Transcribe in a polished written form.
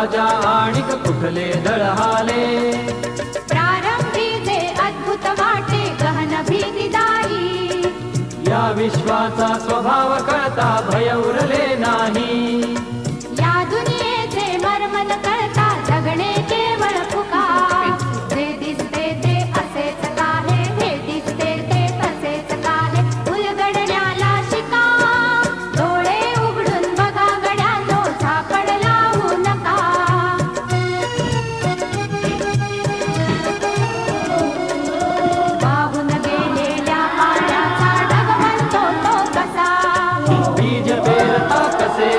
राजा आणिक कुठले दळहाले. प्रारंभी जे अद्भुत वाटे गहन भीतीदायी, या विश्वाचा स्वभाव कळता भय उरले नाही. या दुनियेचे मर्म न कळता जगणे केवळ फुका. जे दिसते ते असेच काहे, हे दिसते ते तसेच काहे, उलगडण्याला शिका. डोळे उघडून बघा गड्यांनो, झापड लावू नका. वाहून गेलेल्या पाण्याचा ढग म्हणतो तो कसा. बीज पेरता कसे